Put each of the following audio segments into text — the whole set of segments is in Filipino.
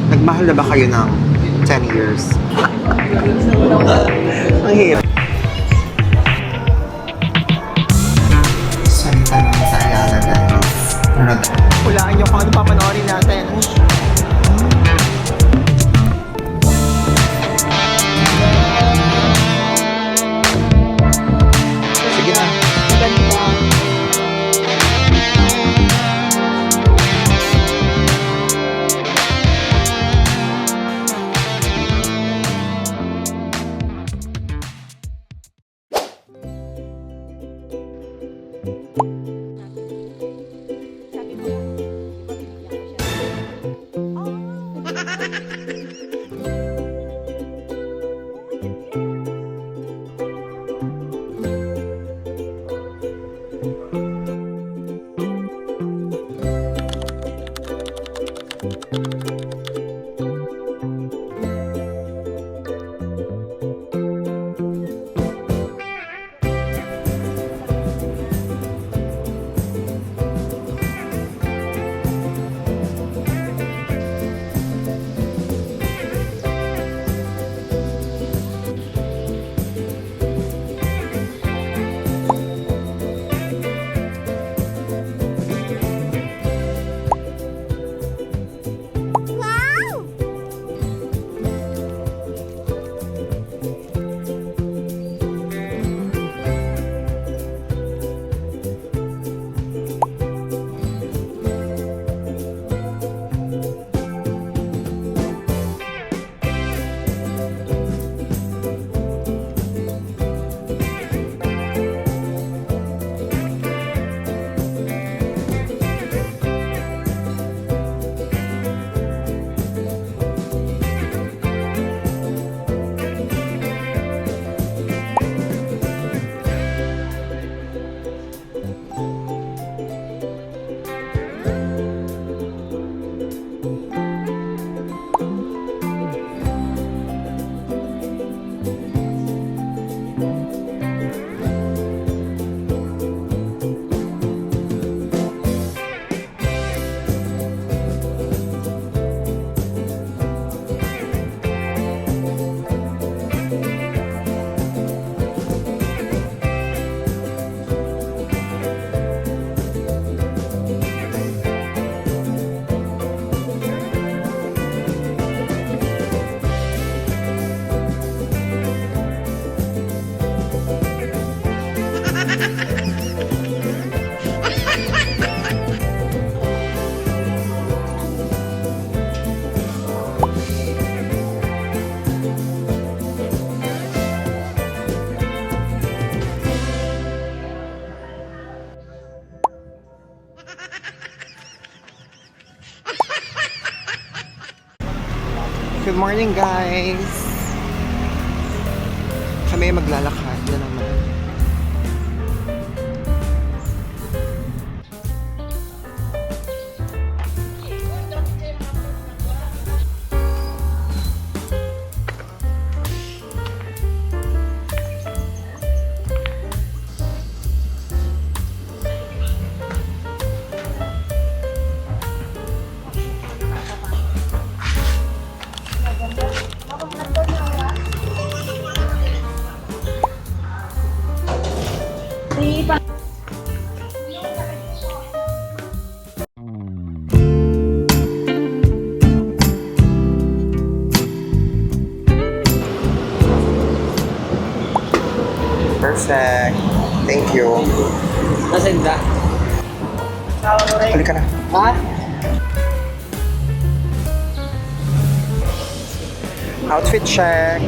Nagmahal na ba kayo ng 10 years? Ang hirap. Salita naman sa Ayala, guys. Hulaan nyo kung ano papanoorin natin. Sige na. Ganda. Good morning, guys! Kami maglalakad na naman. Perfect. Thank you. Nasaan ka? Halika na. Ha? Outfit check.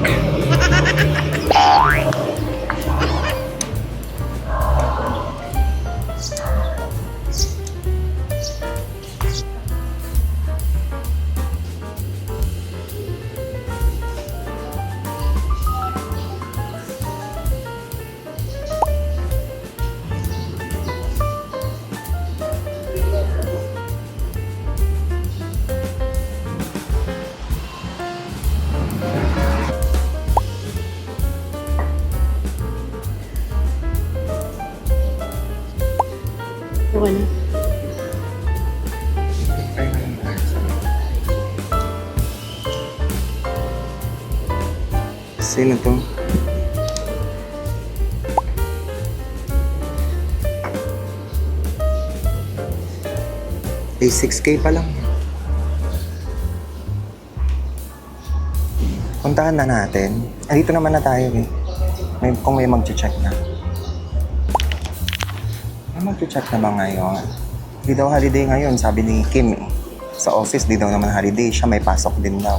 Okay na. Sino to? Ay, 6K pa lang. Puntahan na natin. Dito naman na tayo eh. Kung may mag-check na. May mag-check na ba ngayon? Di daw holiday ngayon, sabi ni Kim eh. Sa office, di daw naman holiday. Siya may pasok din daw.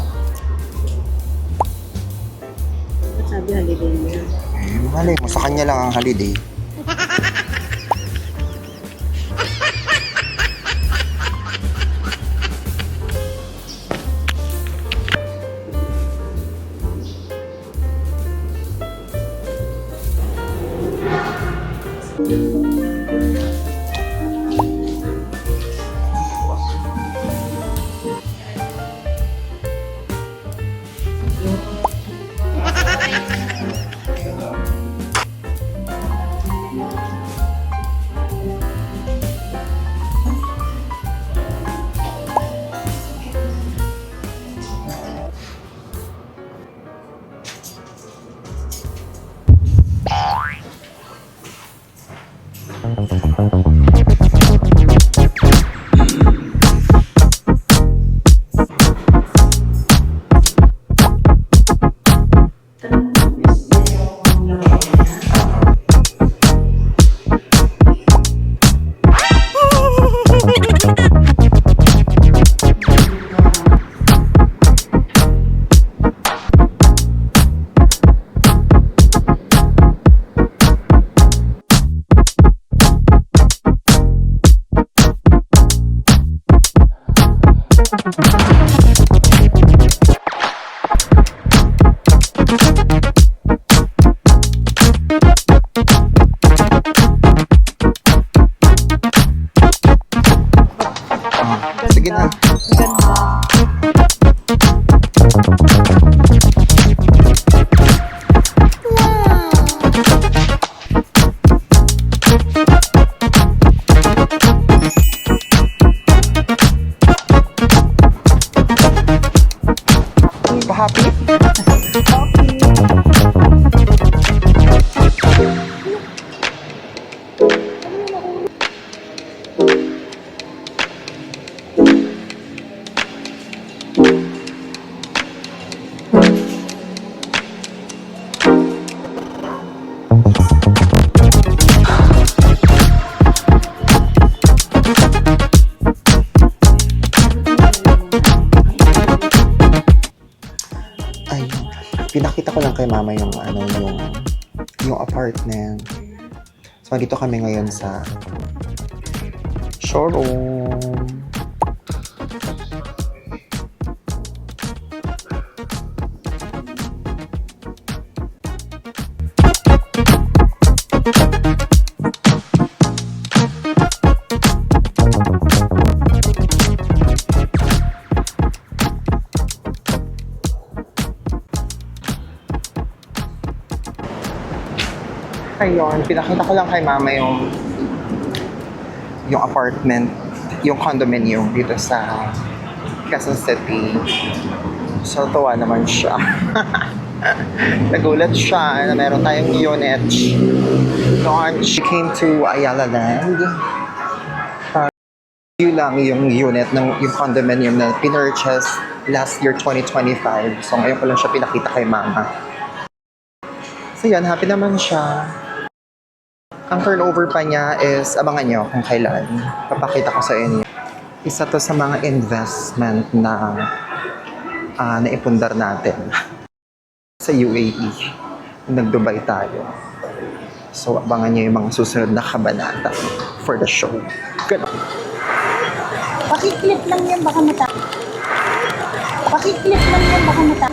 Ba't sabi holiday niya? Eh, malay mo, sa kanya lang ang holiday. Sige na. Pa-happy? Ay, pinakita ko lang kay mama yung yung apartment. So, dito kami ngayon sa showroom. Ayun, pinakita ko lang kay mama yung apartment, yung condominium dito sa Quezon City. So, tuwa naman siya. Nagulat siya na meron tayong unit. Noon, she came to Ayala Land. Yun lang yung unit ng yung condominium na pinurchase last year, 2025. So, ngayon ko lang siya pinakita kay mama. So, yan, happy naman siya. Ang turnover pa niya is, abangan nyo kung kailan. Papakita ko sa inyo. Isa to sa mga investment na naipundar natin sa UAE. Nag-Dubai tayo. So, abangan nyo yung mga susunod na kabanata for the show. Ganun. Pakiklip lang yan, baka mata. Pakiklip lang yan, baka mata.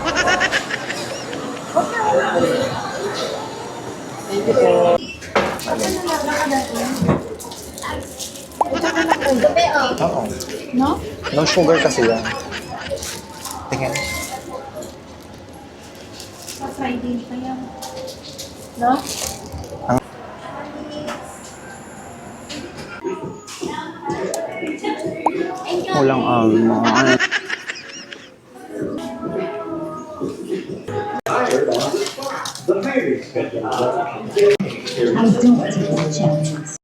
Thank you po. Oo. No? No sugar kasi yan. Tingnan. Pa-Friday pa yan. No? Walang almond. don't take that chance.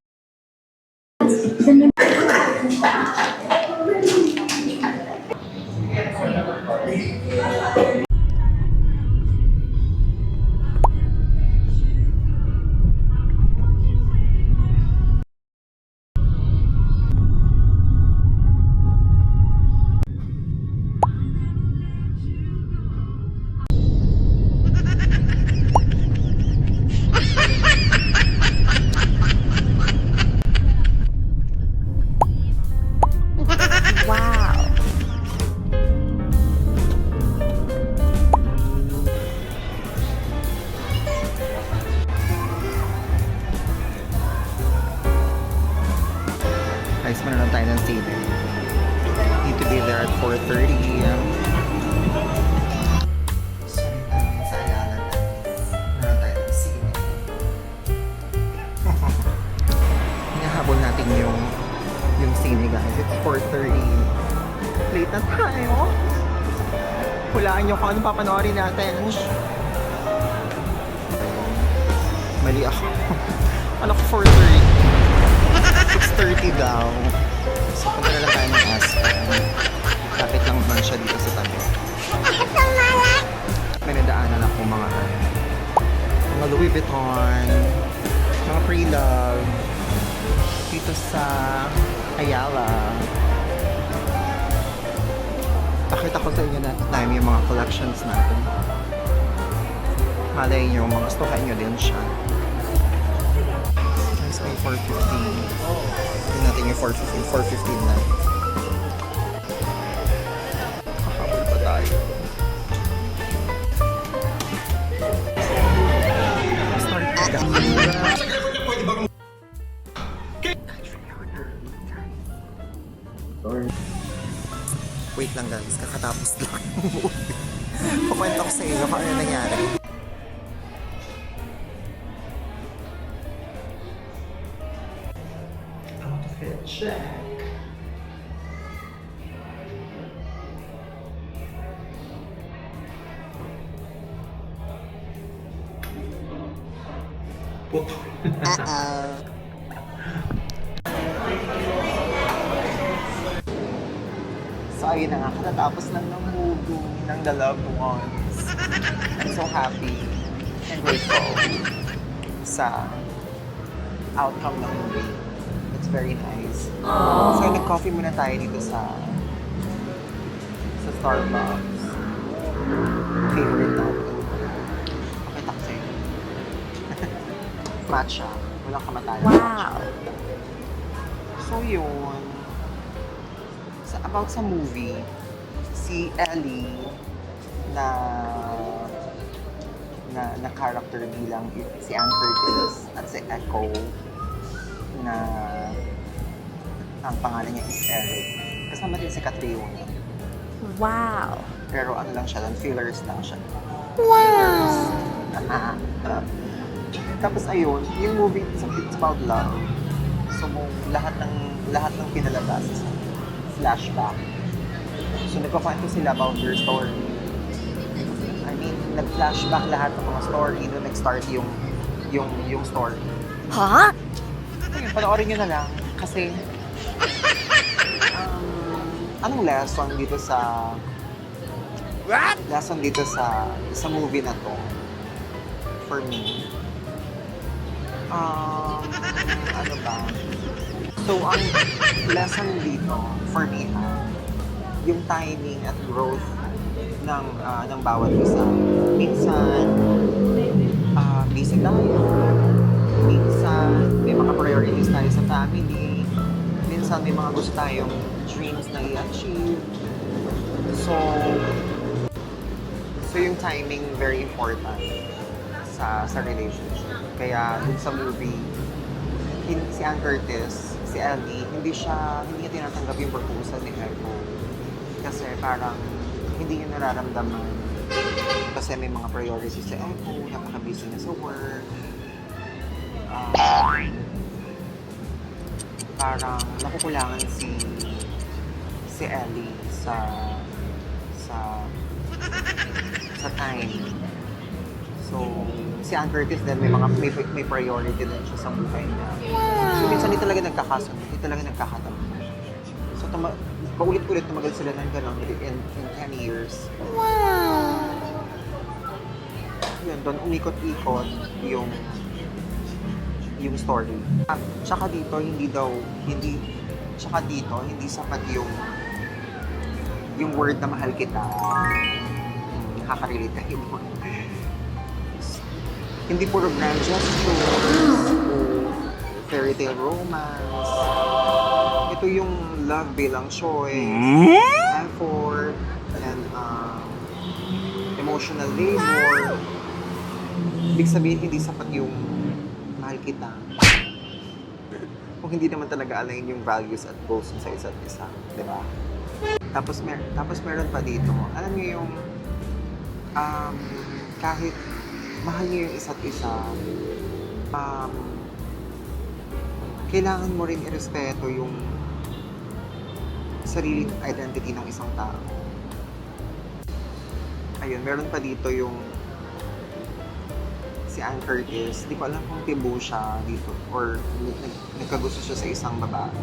Guys, muna lang tayo ng sine. Need to be there at 4:30 a.m. So, sa Ayala, muna lang tayo ng sine. Hinahabol natin yung sine, guys. It's 4:30. Late na tayo. Hulaan nyo kung ano papanoorin natin. Mali ako. Ano ko 4:30? 6:30 daw. So, punta na lang tayo ng Aspen. Lapit lang naman siya dito sa tabi. May nadaanan ako mga Louis Vuitton, mga pre-love dito sa Ayala. Pakita ko sa inyo na time yung mga collections natin. Malay nyo, mga gustuhan nyo din siya. Nice may 450. Tingnan natin yung 415 na. Kahabol pa tayo. Start ka. Wait lang guys, kakatapos lang. Kukwento ko sa inyo kung ano nangyari. Outfit check. Puto. So ayun na nga, katatapos lang ng movie ng The Loved Ones. I'm so happy and grateful sa outcome ng movie. It's very nice. So nag-coffee muna tayo dito sa Starbucks. Favorite natin. Pakita ko sa'yo. Matcha. Walang kamatayan. Wow! So yun. About sa movie, si Ellie na character bilang si Ann Curtis at si Echo na ang pangalan niya is Eric. Kasama din si Catriona. Wow. Pero ano lang siya, fillers lang siya. Wow. Tapos ayun, yung movie it's about love. So lahat ng pinalabas flashback. So nagpakwento sila about their story. I mean, nag-flashback lahat ng mga story doon nag-start yung story. Ha? Ayun, panoorin nyo na lang kasi anong lesson dito sa movie na to for me? Ano ba? So, ang lesson dito, for me, yung timing at growth ng bawat isa. Minsan, busy tayo. Minsan, may mga priorities tayo sa family. Minsan, may mga gusto tayong dreams na i-achieve. So yung timing, very important sa relationship. Kaya, dun sa movie, si Ann Curtis, si Ellie, hindi niya tinatanggap yung proposal ni Echo. Kasi parang hindi niya nararamdaman. Kasi may mga priorities si Echo, napaka-busy niya sa work. Parang nakukulangan si Ellie sa time. So So, si Ann Curtis din, may priority din siya sa buhay niya. So, minsan hindi talaga nagkakasunod, hindi talaga nagkakataon. So, paulit-ulit tumagal sila ng gano'n in 10 years. Yun, doon umikot-ikot yung story. Tsaka dito, hindi sapat yung word na mahal kita. Nakaka-relate kayo mo. Hindi puro grand gestures o fairy tale romance. Ito yung love bilang choice, effort, and emotional labor. Ibig sabihin, hindi sapat yung mahal kita. Kung hindi naman talaga align yung values at goals sa isa't isa, di ba? Tapos meron pa dito, alam niyo yung kahit mahal niyo yung isa't isa, kailangan mo rin irespeto yung sariling identity ng isang tao. Ayun, meron pa dito yung si Ann Curtis, di ko alam kung tibo siya dito or nagkagusto siya sa isang babae.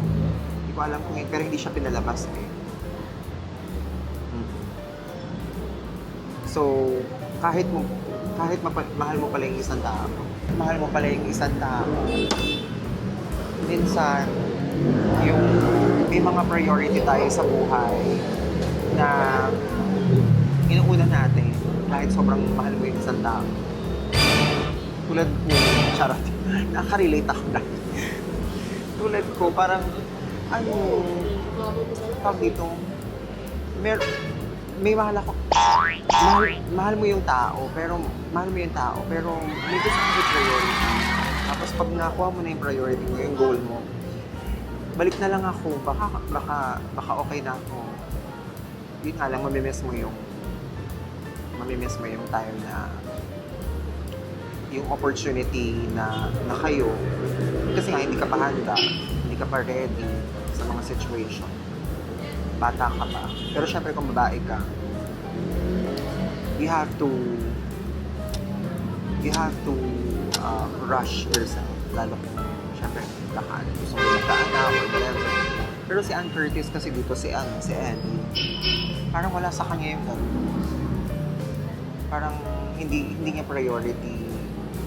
Di ko alam kung pero hindi siya pinalabas eh. So, mahal mo pala yung isang tao, minsan, yung may mga priority tayo sa buhay na inuuna natin kahit sobrang mahal mo yung isang tao. Tulad ko, charot, nakaka-relate ako na. Tulad ko, parang, tawag dito, may mahal ako. Mahal mo yung tao, pero may gusto kang priority. Tapos pag nakuha mo na yung priority mo, yung goal mo, balik na lang ako, baka okay na ako. Yun nga lang, mamimiss mo yung time na yung opportunity na kayo, kasi nga hindi ka pa handa, hindi ka pa ready sa mga situation. Bata ka pa. Pero syempre kung babae ka, you have to rush yourself. Lalo kung syempre gusto mo magkaanak or whatever. Pero si Ann Curtis kasi dito, si Eddie, parang wala sa kanya yung parang hindi niya priority.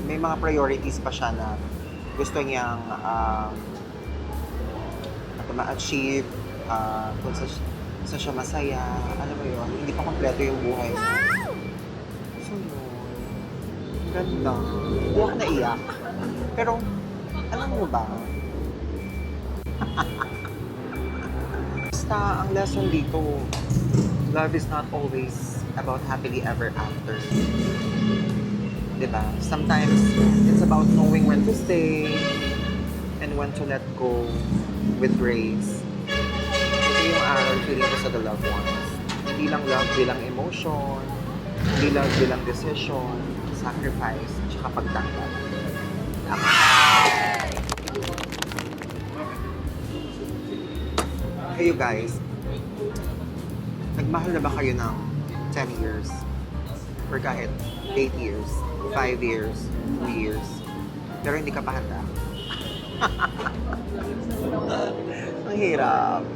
May mga priorities pa siya na gusto niyang ma-achieve, kung saan siya masaya, alam mo yun, hindi pa kompleto yung buhay. So yun, ganda. Hindi ako naiyak. Pero, alam mo ba, basta ang lesson dito, love is not always about happily ever after. Diba? Sometimes, it's about knowing when to stay and when to let go with grace. Ito yung aral feeling ko sa the loved ones. Hindi lang love bilang emotion, hindi love bilang decision, sacrifice, at saka pagtanggap. Hey you guys, nagmahal na ba kayo ng 10 years? Or kahit 8 years, 5 years, 2 years, pero hindi ka pa handa? Ang hirap.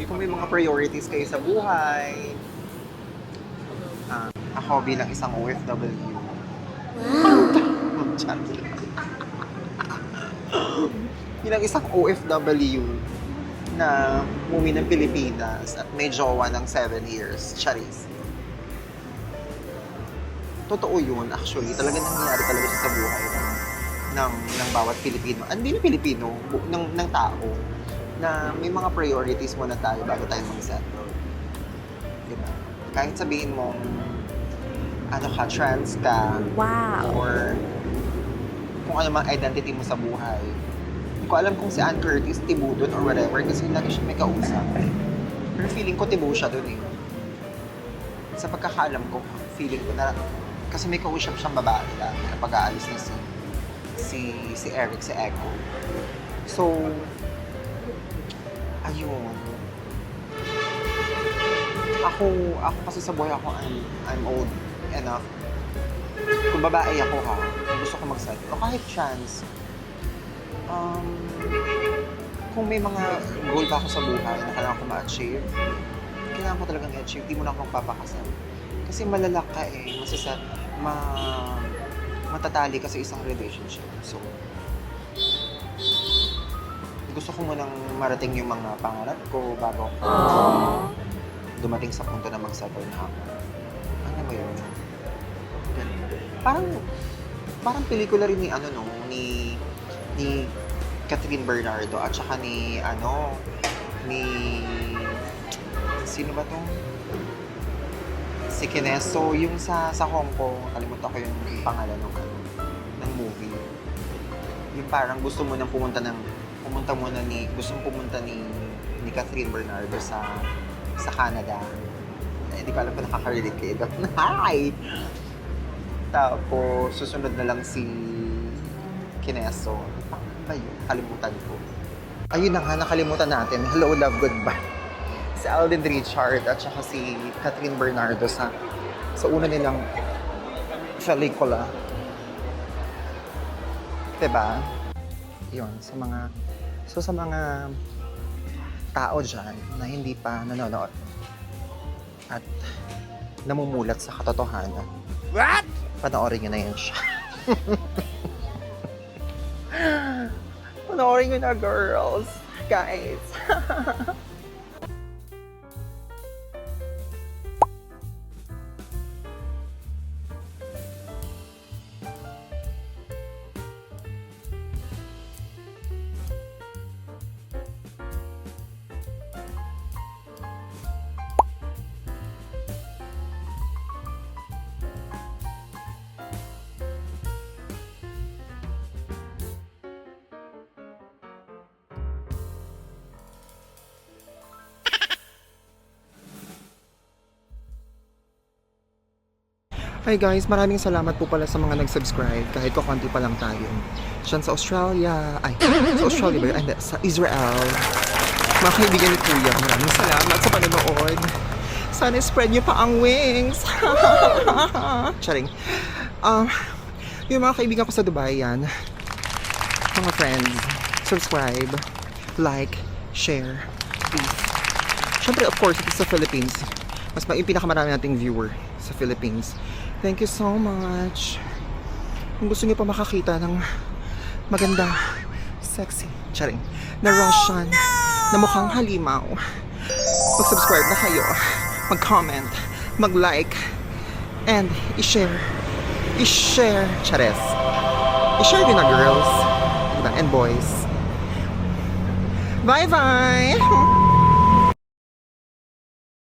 Kung may mga priorities kayo sa buhay, ako bilang isang OFW. Bilang isang OFW na umuwi ng Pilipinas at may jowa ng 7 years, charis. Totoo yun, actually. Talaga nangyayari talaga siya sa buhay ng bawat Pilipino. Hindi na Pilipino, ng tao. Na may mga priorities muna tayo bago tayo mag-settle. Diba? Kahit sabihin mo, trans ka, Wow. or kung ano mang identity mo sa buhay. Hindi ko alam kung si Ann Curtis tibo dun or whatever kasi lagi siya may kausap. Pero feeling ko tibo siya dun eh. Sa pagkakaalam ko, feeling ko na kasi may kausap siyang babae dati kapag aalis na si Eric, si Echo. So, ayun. Ako kasi sa buhay ako, I'm old enough kung babae ako ha, kung gusto ko mag-settle, o kahit chance, kung may mga goal pa ako sa buhay na kailangan ko ma-achieve, kailangan ko talagang i-achieve, di mo na ako magpapakasal. Kasi malalak ka eh, matatali ka sa isang relationship. So, gusto ko munang marating yung mga pangarap ko bago ako dumating sa punto na mag-settle na ako. Ano ba yun? Ganun. Parang pelikula rin ni Catherine Bernardo at saka ni sino ba to? Si Kineso, yung sa Hong Kong, kalimutan ko yung pangalan ng movie. Yung parang gusto mo nang pumunta ni Catherine Bernardo sa Canada. Hindi ko alam kung nakaka-relate kayo doon. Hi! Tapos, susunod na lang si Kineso. Ano ba yun? Kalimutan ko. Ayun na nga, nakalimutan natin. Hello, love, goodbye. Si Alden Richard at saka si Catherine Bernardo sa una nilang pelikula. Diba? Yun, sa mga tao dyan na hindi pa nanonood at namumulat sa katotohanan. What? Panoorin nyo na yun siya. Panoorin nyo na, girls. Guys. Hi guys, maraming salamat po pala sa mga nag-subscribe kahit kukunti pa lang tayo. Diyan sa Australia, sa Australia ba yun? Ay, sa Israel. Mga kaibigan ni Kuya, maraming salamat sa panonood. Sana spread niyo pa ang wings. Charing. Yung mga kaibigan ko sa Dubai yan, mga friends, subscribe, like, share, please. Siyempre, of course, ito sa Philippines. Yung pinakamarami nating viewer sa Philippines. Thank you so much. Kung gusto niyo pa makakita ng maganda, sexy, charing, na Russian, na mukhang halimaw, mag-subscribe na kayo, mag-comment, mag-like, and i-share, chares. I-share din na girls, diba? And boys. Bye-bye!